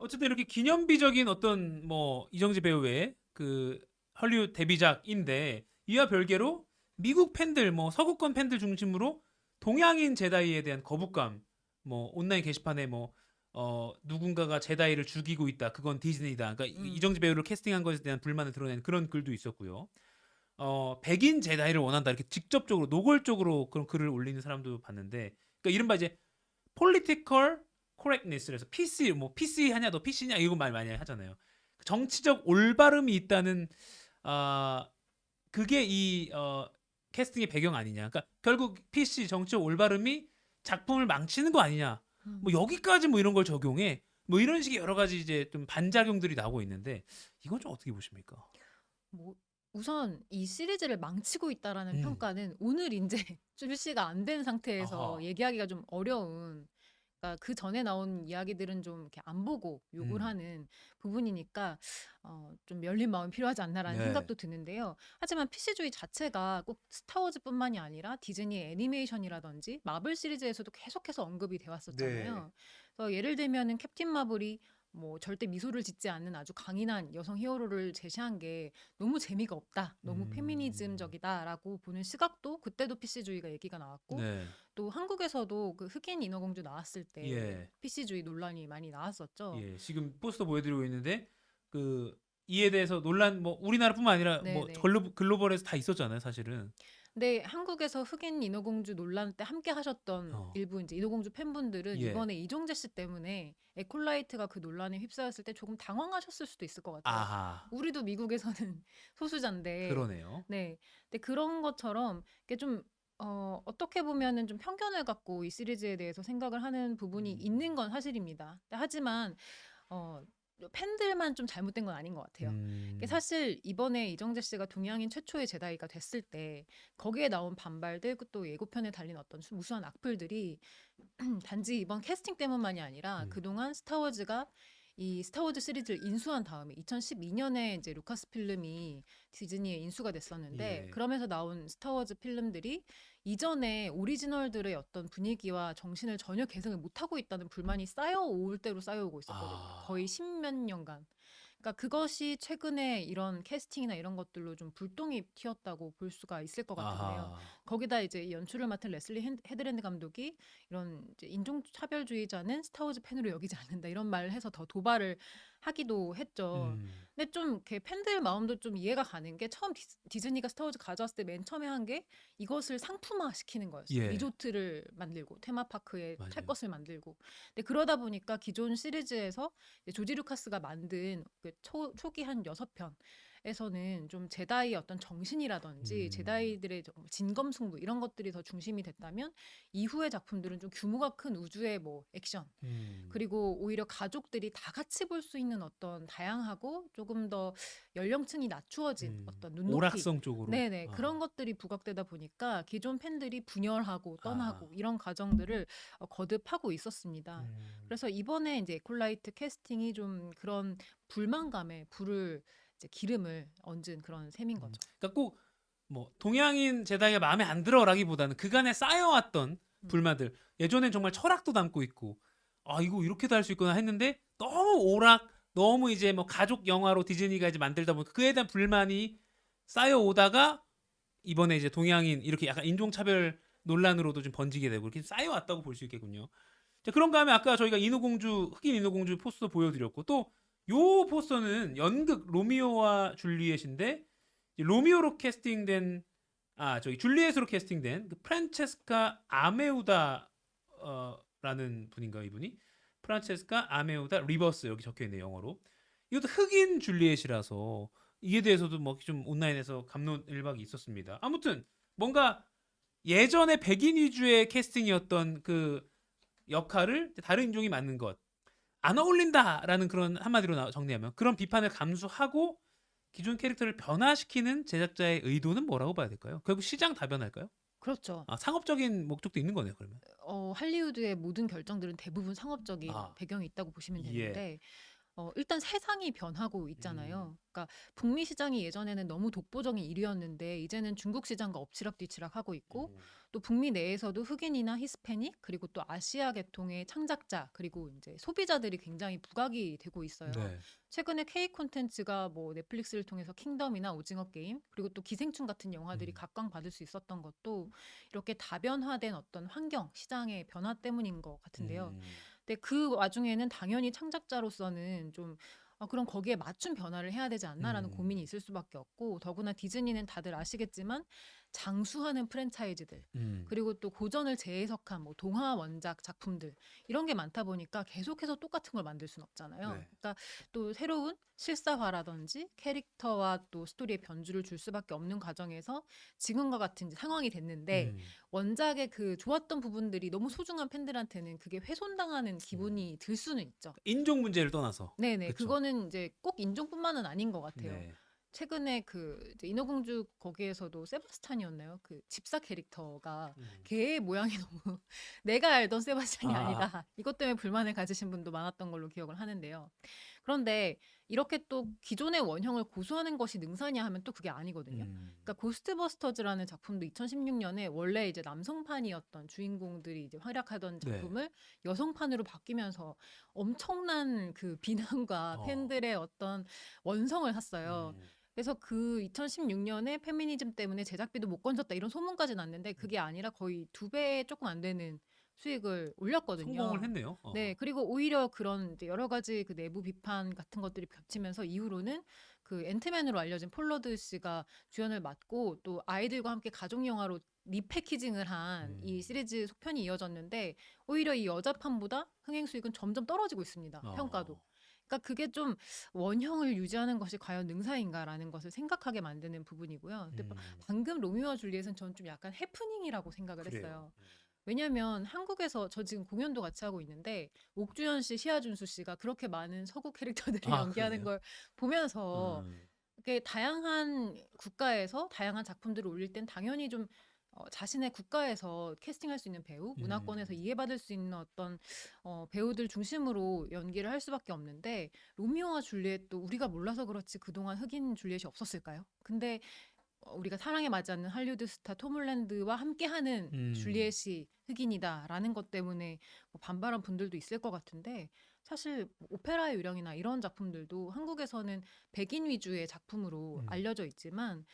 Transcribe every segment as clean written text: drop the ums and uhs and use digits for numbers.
어쨌든 이렇게 기념비적인 어떤 뭐 이정재 배우의 그 헐리우드 데뷔작인데 이와 별개로 미국 팬들 뭐 서구권 팬들 중심으로 동양인 제다이에 대한 거부감 뭐 온라인 게시판에 뭐 누군가가 제다이를 죽이고 있다 그건 디즈니다 그러니까 이정재 배우를 캐스팅한 것에 대한 불만을 드러낸 그런 글도 있었고요. 백인 제다이를 원한다 이렇게 직접적으로 노골적으로 그런 글을 올리는 사람도 봤는데 그러니까 이른바 이제 political correctness에서 PC 뭐 PC 하냐 너 PC냐 이거 말 많이 하잖아요. 정치적 올바름이 있다는 아 그게 이 캐스팅의 배경 아니냐. 그러니까 결국 PC 정치적 올바름이 작품을 망치는 거 아니냐. 뭐 음. 여기까지 뭐 이런 걸 적용해. 뭐 이런 식의 여러 가지 이제 좀 반작용들이 나오고 있는데 이건 좀 어떻게 보십니까? 뭐 우선 이 시리즈를 망치고 있다라는 음. 평가는 오늘 인제 출시가 안 된 상태에서 아하. 얘기하기가 좀 어려운, 그러니까 그 전에 나온 이야기들은 좀 이렇게 안 보고 욕을 음. 하는 부분이니까 좀 '열린 마음이 필요하지 않나.'라는 네. 생각도 드는데요. 하지만 PC주의 자체가 꼭 스타워즈뿐만이 아니라 디즈니 애니메이션이라든지 마블 시리즈에서도 계속해서 언급이 돼 네. 왔었잖아요. 그래서 예를 들면은 캡틴 마블이 뭐 절대 미소를 짓지 않는 아주 강인한 여성 히어로를 제시한 게 너무 재미가 없다, 너무 음. 페미니즘적이다라고 보는 시각도 그때도 PC주의가 얘기가 나왔고, 네. 또 한국에서도 그 흑인 인어공주 나왔을 때 예. PC주의 논란이 많이 나왔었죠. 예. 지금 포스터 보여드리고 있는데 그 이에 대해서 논란 뭐 우리나라뿐만 아니라 뭐 네네. 글로벌에서 다 있었잖아요, 사실은. 근데 한국에서 흑인 인어공주 논란 때 함께 하셨던 어. 일부 이제 인어공주 팬분들은 예. 이번에 이정재 씨 때문에 에콜라이트가 그 논란에 휩싸였을 때 조금 당황하셨을 수도 있을 것 같아요. 아하. 우리도 미국에서는 소수자인데. 그러네요. 네. 근데 그런 것처럼 이게 좀 어떻게 보면은 좀 편견을 갖고 이 시리즈에 대해서 생각을 하는 부분이 있는 음. 건 사실입니다. 하지만 어 팬들만 좀 잘못된 건 아닌 것 같아요. 이게 음. 사실 이번에 이정재 씨가 동양인 최초의 제다이가 됐을 때 거기에 나온 반발들, 그 또 예고편에 달린 어떤 무수한 악플들이 단지 이번 캐스팅 때문만이 아니라 음. 그동안 스타워즈가 이 스타워즈 시리즈를 인수한 다음에 2012년에 이제 루카스 필름이 디즈니에 인수가 됐었는데, 예. 그러면서 나온 스타워즈 필름들이 이전에 오리지널들의 어떤 분위기와 정신을 전혀 개성을 못하고 있다는 불만이 쌓여올 대로 쌓여오고 있었거든요. 거의 아. 십몇 년간. 그러니까 그것이 최근에 이런 캐스팅이나 이런 것들로 좀 불똥이 튀었다고 볼 수가 있을 것 같은데요. 아하. 거기다 이제 연출을 맡은 레슬리 헤드랜드 감독이 이런 이제 인종차별주의자는 스타워즈 팬으로 여기지 않는다 이런 말을 해서 더 도발을 하기도 했죠. 음. 근데 좀 이렇게 팬들 마음도 좀 이해가 가는 게, 처음 디즈니가 스타워즈 가져왔을 때 맨 처음에 한 게 이것을 상품화 시키는 거였어요. 예. 리조트를 만들고 테마파크에 탈 맞아요. 것을 만들고. 근데 그러다 보니까 기존 시리즈에서 이제 조지 루카스가 만든 그 초기 한 6편에서는 좀 제다이의 어떤 정신이라든지 음. 제다이들의 진검승부 이런 것들이 더 중심이 됐다면, 이후의 작품들은 좀 규모가 큰 우주의 뭐 액션, 음. 그리고 오히려 가족들이 다 같이 볼 수 있는 어떤 다양하고 조금 더 연령층이 낮추어진 어떤 눈높이, 오락성 쪽으로. 네네, 그런 아. 것들이 부각되다 보니까 기존 팬들이 분열하고 아. 떠나고 이런 과정들을 거듭하고 있었습니다. 음. 그래서 이번에 이제 에콜라이트 캐스팅이 좀 그런 불만감에 불을 이제 기름을 얹은 그런 셈인 거죠. 그러니까 꼭 뭐 동양인 제다이가 마음에 안 들어라기보다는 그간에 쌓여왔던 음. 불만들 예전엔 정말 철학도 담고 있고 아 이거 이렇게도 할 수 있구나 했는데 너무 오락 너무 이제 뭐 가족 영화로 디즈니가 이제 만들다 보니까 그에 대한 불만이 쌓여오다가 이번에 이제 동양인 이렇게 약간 인종차별 논란으로도 좀 번지게 되고 이렇게 쌓여왔다고 볼 수 있겠군요. 자, 그런가 하면 아까 저희가 인어공주 흑인 인어공주 포스터 보여드렸고 또 요 포스터는 연극 로미오와 줄리엣인데 로미오로 캐스팅된 저기 줄리엣으로 캐스팅된 그 프란체스카 아메우다 라는 분인가 이분이 프란체스카 아메우다 리버스 여기 적혀 있네요 영어로. 이것도 흑인 줄리엣이라서 이에 대해서도 뭐 좀 온라인에서 갑론을박이 있었습니다. 아무튼 뭔가 예전에 백인 위주의 캐스팅이었던 그 역할을 다른 인종이 맡는 것 안 어울린다라는 그런 한마디로 정리하면 그런 비판을 감수하고 기존 캐릭터를 변화시키는 제작자의 의도는 뭐라고 봐야 될까요? 결국 시장 다변할까요? 그렇죠. 상업적인 목적도 있는 거네요, 그러면. 할리우드의 모든 결정들은 대부분 상업적인 아, 배경이 있다고 보시면 예. 되는데, 일단 세상이 변하고 음. 있잖아요. 그러니까 북미 시장이 예전에는 너무 독보적인 1위였는데 이제는 중국 시장과 엎치락뒤치락 하고 있고 음. 또 북미 내에서도 흑인이나 히스패닉 그리고 또 아시아 계통의 창작자 그리고 이제 소비자들이 굉장히 부각이 되고 있어요. 네. 최근에 K 콘텐츠가 뭐 넷플릭스를 통해서 킹덤이나 오징어 게임 그리고 또 기생충 같은 영화들이 음. 각광받을 수 있었던 것도 이렇게 다변화된 어떤 환경, 시장의 변화 때문인 것 같은데요. 음. 근데 그 와중에는 당연히 창작자로서는 좀 그럼 거기에 맞춤 변화를 해야 되지 않나라는 음. 고민이 있을 수밖에 없고 더구나 디즈니는 다들 아시겠지만 장수하는 프랜차이즈들 음. 그리고 또 고전을 재해석한 뭐 동화 원작 작품들 이런 게 많다 보니까 계속해서 똑같은 걸 만들 수는 없잖아요. 네. 그러니까 또 새로운 실사화라든지 캐릭터와 또 스토리의 변주를 줄 수밖에 없는 과정에서 지금과 같은 이제 상황이 됐는데 음. 원작의 그 좋았던 부분들이 너무 소중한 팬들한테는 그게 훼손당하는 기분이 들 수는 있죠. 인종 문제를 떠나서. 네네. 그쵸? 그거는 이제 꼭 인종뿐만은 아닌 것 같아요. 네. 최근에 그 이제 인어공주 거기에서도 세바스찬이었나요? 그 집사 캐릭터가 음. 걔의 모양이 너무 내가 알던 세바스찬이 아. 아니다. 이것 때문에 불만을 가지신 분도 많았던 걸로 기억을 하는데요. 그런데 이렇게 또 기존의 원형을 고수하는 것이 능사냐 하면 또 그게 아니거든요. 음. 그러니까 고스트버스터즈라는 작품도 2016년에 원래 이제 남성판이었던 주인공들이 이제 활약하던 네. 작품을 여성판으로 바뀌면서 엄청난 그 비난과 어. 팬들의 어떤 원성을 샀어요. 음. 그래서 그 2016년에 페미니즘 때문에 제작비도 못 건졌다 이런 소문까지 났는데 그게 아니라 거의 2배 조금 안 되는 수익을 올렸거든요. 성공을 했네요. 네, 그리고 오히려 그런 이제 여러 가지 그 내부 비판 같은 것들이 겹치면서 이후로는 그 앤트맨으로 알려진 폴러드 씨가 주연을 맡고 또 아이들과 함께 가족 영화로 리패키징을 한 이 시리즈 속편이 이어졌는데 오히려 이 여자판보다 흥행 수익은 점점 떨어지고 있습니다. 평가도. 그러니까 그게 좀 원형을 유지하는 것이 과연 능사인가라는 것을 생각하게 만드는 부분이고요. 근데 방금 로미오와 줄리엣은 저는 좀 약간 해프닝이라고 생각을 그래요. 했어요. 왜냐면 한국에서 저 지금 공연도 같이 하고 있는데 옥주현 씨, 시아준수 씨가 그렇게 많은 서구 캐릭터들을 아, 연기하는 그러네요. 걸 보면서 음. 이렇게 다양한 국가에서 다양한 작품들을 올릴 땐 당연히 좀 자신의 국가에서 캐스팅할 수 있는 배우, 문화권에서 이해받을 수 있는 어떤 배우들 중심으로 연기를 할 수밖에 없는데 로미오와 줄리엣도 우리가 몰라서 그렇지 그동안 흑인 줄리엣이 없었을까요? 근데 우리가 사랑에 맞지 않는 할리우드 스타 톰 홀랜드와 함께하는 줄리엣이 흑인이다라는 것 때문에 뭐 반발한 분들도 있을 것 같은데 사실 뭐 오페라의 요령이나 이런 작품들도 한국에서는 백인 위주의 작품으로 알려져 있지만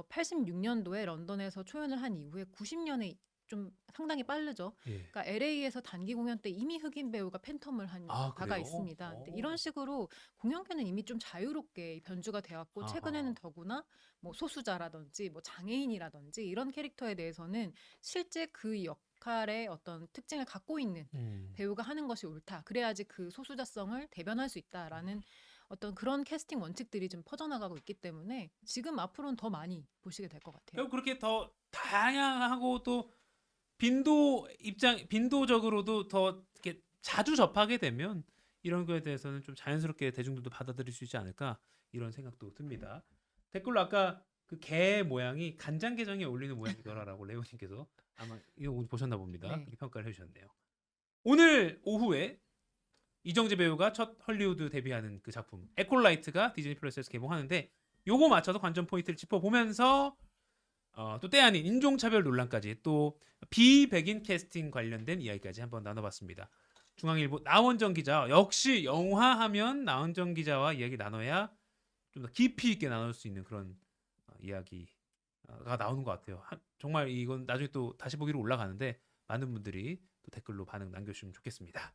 86년도에 런던에서 초연을 한 이후에 90년에 좀 상당히 빠르죠. 예. 그러니까 LA에서 단기 공연 때 이미 흑인 배우가 팬텀을 한 아, 바가 그래요? 있습니다. 근데 이런 식으로 공연계는 이미 좀 자유롭게 변주가 되었고 최근에는 아하. 더구나 뭐 소수자라든지 뭐 장애인이라든지 이런 캐릭터에 대해서는 실제 그 역할의 어떤 특징을 갖고 있는 배우가 하는 것이 옳다. 그래야지 그 소수자성을 대변할 수 있다라는 어떤 그런 캐스팅 원칙들이 좀 퍼져나가고 있기 때문에 지금 앞으로는 더 많이 보시게 될 것 같아요. 결국 그렇게 더 다양하고 또 빈도적으로도 더 이렇게 자주 접하게 되면 이런 거에 대해서는 좀 자연스럽게 대중들도 받아들일 수 있지 않을까 이런 생각도 듭니다. 댓글로 아까 그 개 모양이 간장게장에 어울리는 모양이더라라고 레오님께서 아마 이거 보셨나 봅니다. 네. 그렇게 평가를 해주셨네요. 오늘 오후에 이정재 배우가 첫 헐리우드 데뷔하는 그 작품 에콜라이트가 디즈니 플러스에서 개봉하는데 요거 맞춰서 관전 포인트를 짚어보면서 또 때 아닌 인종차별 논란까지 또 비백인 캐스팅 관련된 이야기까지 한번 나눠봤습니다. 중앙일보 나원정 기자 역시 영화하면 나원정 기자와 이야기 나눠야 좀 더 깊이 있게 나눌 수 있는 그런 이야기가 나오는 것 같아요. 정말 이건 나중에 또 다시 보기로 올라가는데 많은 분들이 또 댓글로 반응 남겨주시면 좋겠습니다.